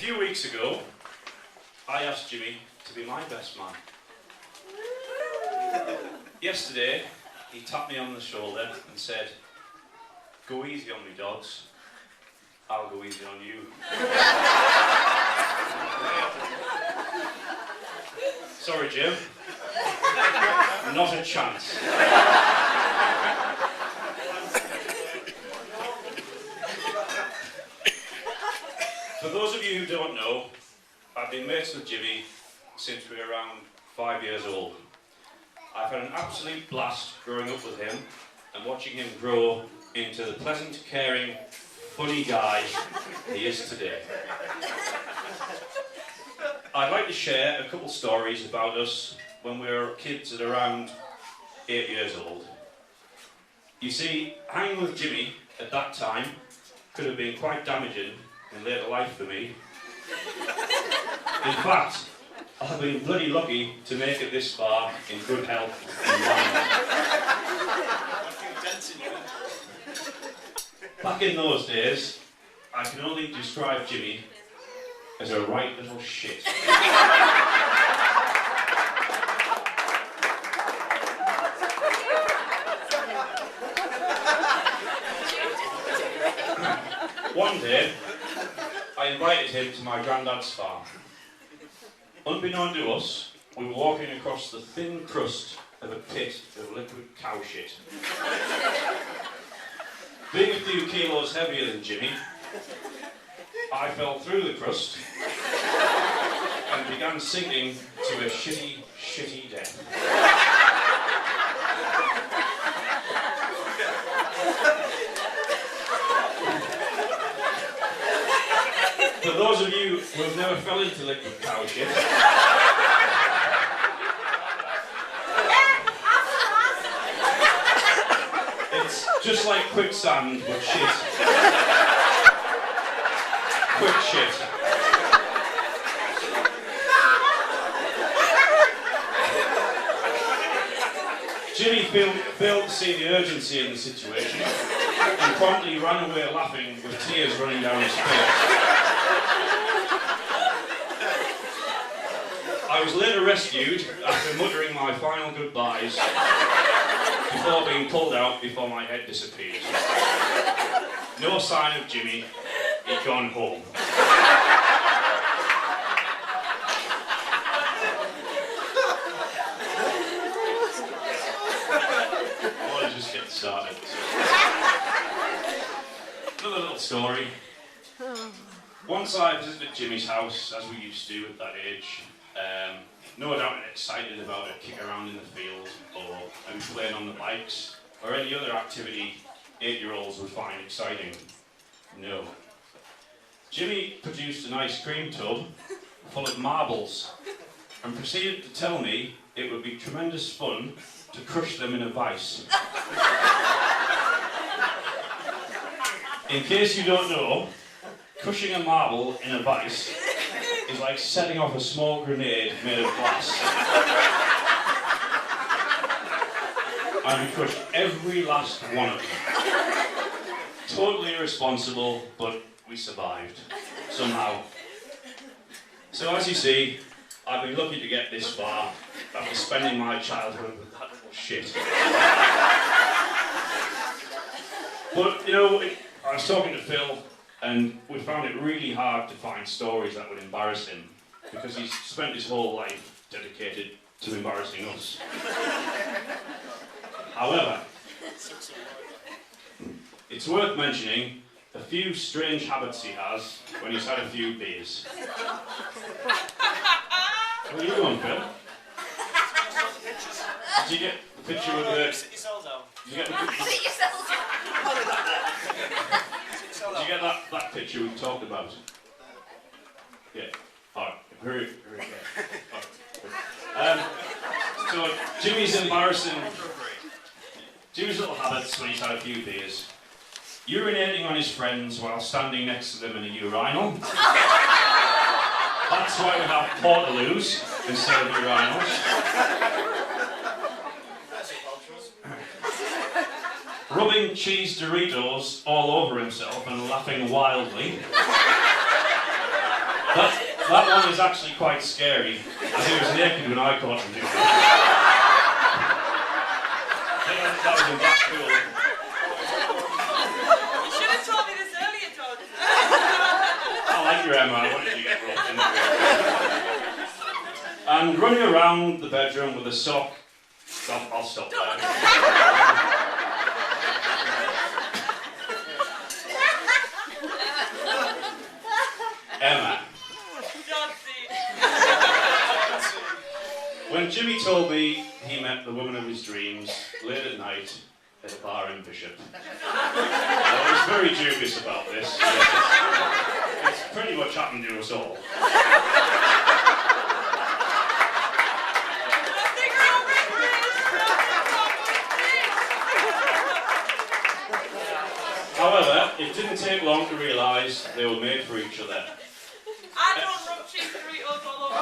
few weeks ago, I asked Jimmy to be my best man. Yesterday, he tapped me on the shoulder and said, "Go easy on me, dogs. I'll go easy on you." Sorry, Jim. Not a chance. For those of you who don't know, I've been mates with Jimmy since we were around 5 years old. I've had an absolute blast growing up with him and watching him grow into the pleasant, caring, funny guy he is today. I'd like to share a couple stories about us when we were kids at around 8 years old. You see, hanging with Jimmy at that time could have been quite damaging in later life for me. In fact, I've been bloody lucky to make it this far in good health and mind. Back in those days, I can only describe Jimmy as a right little shit. One day, I invited him to my granddad's farm. Unbeknown to us, we were walking across the thin crust of a pit of liquid cow shit. Being a few kilos heavier than Jimmy, I fell through the crust and began sinking to a shitty, shitty death. For those of you who have never fell into liquid cow shit, it's just like quicksand, but shit. Quick shit. Jimmy failed to see the urgency in the situation and promptly ran away laughing with tears running down his face. I was later rescued after muttering my final goodbyes before being pulled out before my head disappeared. No sign of Jimmy, he'd gone home. Oh, just getting started. Another little story. Once I visited Jimmy's house, as we used to at that age. No doubt excited about a kick around in the field or maybe playing on the bikes or any other activity 8-year-olds would find exciting. No. Jimmy produced an ice cream tub full of marbles and proceeded to tell me it would be tremendous fun to crush them in a vice. In case you don't know, crushing a marble in a vice is like setting off a small grenade made of glass. And we crushed every last one of them. Totally irresponsible, but we survived. Somehow. So as you see, I've been lucky to get this far after spending my childhood with that little shit. But, you know, I was talking to Phil, and we found it really hard to find stories that would embarrass him because he's spent his whole life dedicated to embarrassing us. However, it's worth mentioning a few strange habits he has when he's had a few beers. Where are you going, Phil? Did you get the picture with the... Sit yourselves out. Did you get the picture? Sit yourselves out. Did you get that picture we talked about? Yeah. Alright. Hurry. So Jimmy's little habits when he's had a few beers. Urinating on his friends while standing next to them in a urinal. That's why we have portaloos instead of urinals. Rubbing cheese Doritos all over himself and laughing wildly. That one is actually quite scary, as he was naked when I caught him doing that. I think that was in Blackpool. You should have told me this earlier, Todd. I like your Emma, I wanted you to get roped into it. And running around the bedroom with a sock. I'll stop there. Emma. When Jimmy told me he met the woman of his dreams late at night at a bar in Bishop, I was very dubious about this. It's pretty much happened to us all. However, it didn't take long to realise they were made for each other. I don't rub cheese Doritos all over.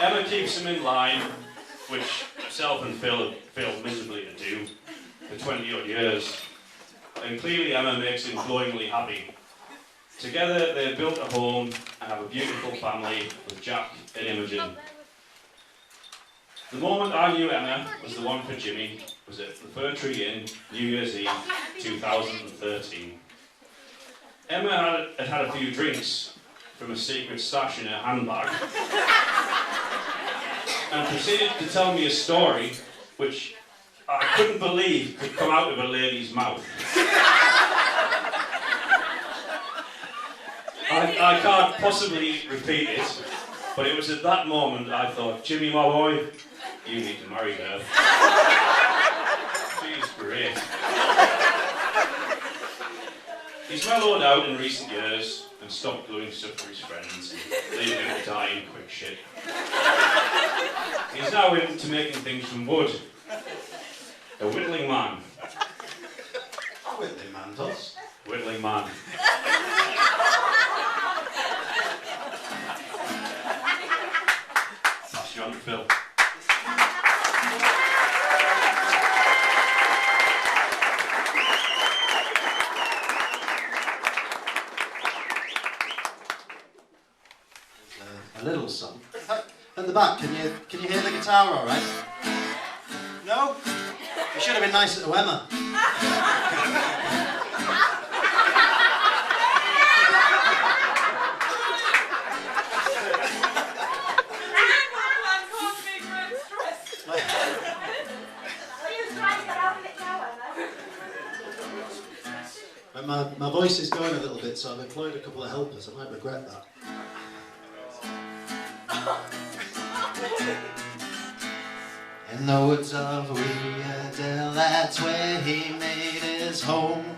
Emma keeps him in line, which myself and Phil have failed miserably to do for 20 odd years. And clearly Emma makes him glowingly happy. Together they built a home and have a beautiful family with Jack and Imogen. The moment I knew Emma was the one for Jimmy was at the Fir Tree Inn, New Year's Eve, 2013. Emma had a few drinks from a secret stash in her handbag and proceeded to tell me a story which I couldn't believe could come out of a lady's mouth. I can't possibly repeat it, but it was at that moment I thought, Jimmy, my boy, you need to marry her. She's great. He's mellowed out in recent years and stopped doing stuff for his friends, leaving him to die in quick shit. He's now into making things from wood. A whittling man. A whittling man does. Whittling man. Pass you on to Phil. A little song. At the back, can you hear the guitar all right? No? You should have been nicer to Emma. My voice is going a little bit, so I've employed a couple of helpers. I might regret that. In the woods of Weardale, that's where he made his home.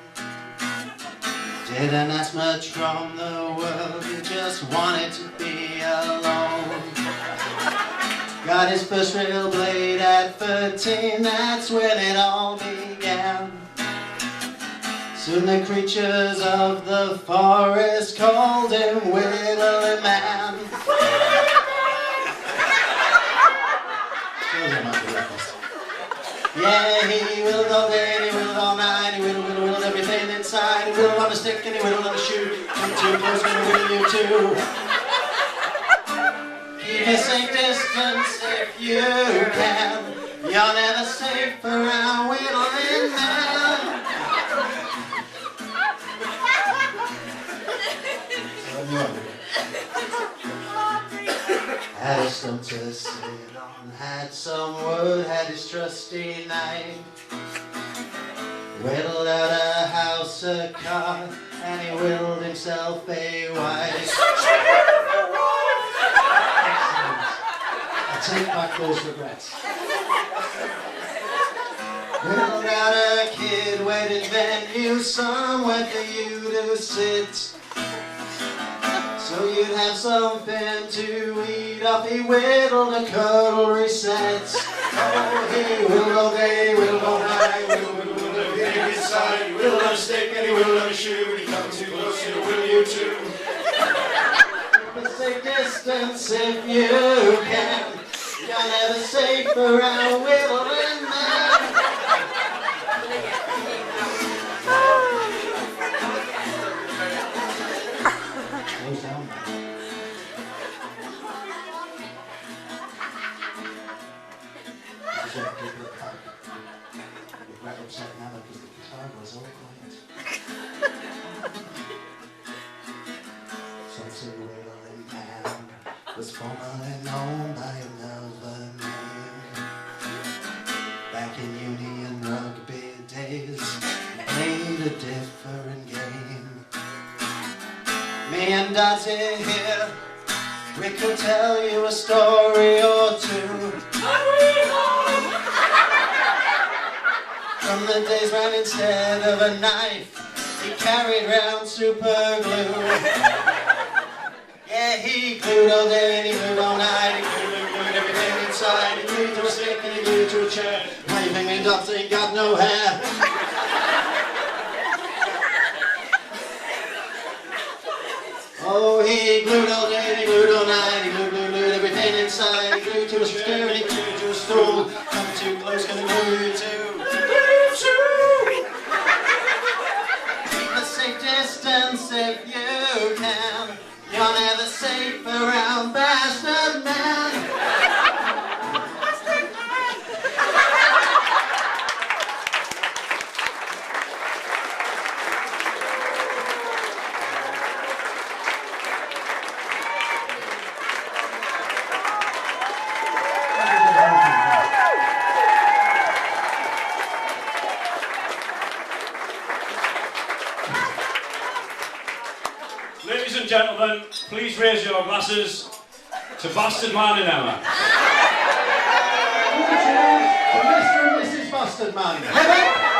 Didn't ask much from the world, he just wanted to be alone. Got his first real blade at 13, that's when it all began. Soon the creatures of the forest called him Whittling Man. Yeah, he whittled all day, and he whittled all night, he whittled everything inside. He whittled on a stick and he whittled on a shoe. Come too close, gonna whittle you too. Keep a safe distance if you can. You're never safe around Whittling Man. Had a stump to sit on, had some wood, had his trusty knife. Whittled out a house, a car, and he whittled himself a wife. Excellent. I take back those regrets. Whittled out a kid, wedding venue, somewhere for you to sit. So you'd have something to eat off. He whittled a cutlery set. Oh, he whittled all day, whittled all night, whittled everything inside. He whittled on a stick and he whittled on a shoe. He come too close, he'll whittle you too. Keep a safe distance if you can. You're never safe around Whittling Man. Close down now. Just have to give her a hug. We're right upside down because the guitar was all quiet. Some Wailing man was formerly known by another name. Back in Union Rugby days, we played a different game. Me and Dottie here, we could tell you a story or two. From the days when instead of a knife, he carried round super glue. Yeah, he glued all day and he glued all night. He glued everything inside. He glued to a stick and he glued to a chair. Why you think me Dottie ain't got no hair? Oh, he glued all day and he glued all night. He glued everything inside. He glued to a chair and he glued to a stool. Come too close, gonna glue you too. Keep a safe distance if you can. You're never safe around Bastard Man. Ladies and gentlemen, please raise your glasses to Bastard Man and Emma. Mr. and Mrs. Bastard Man.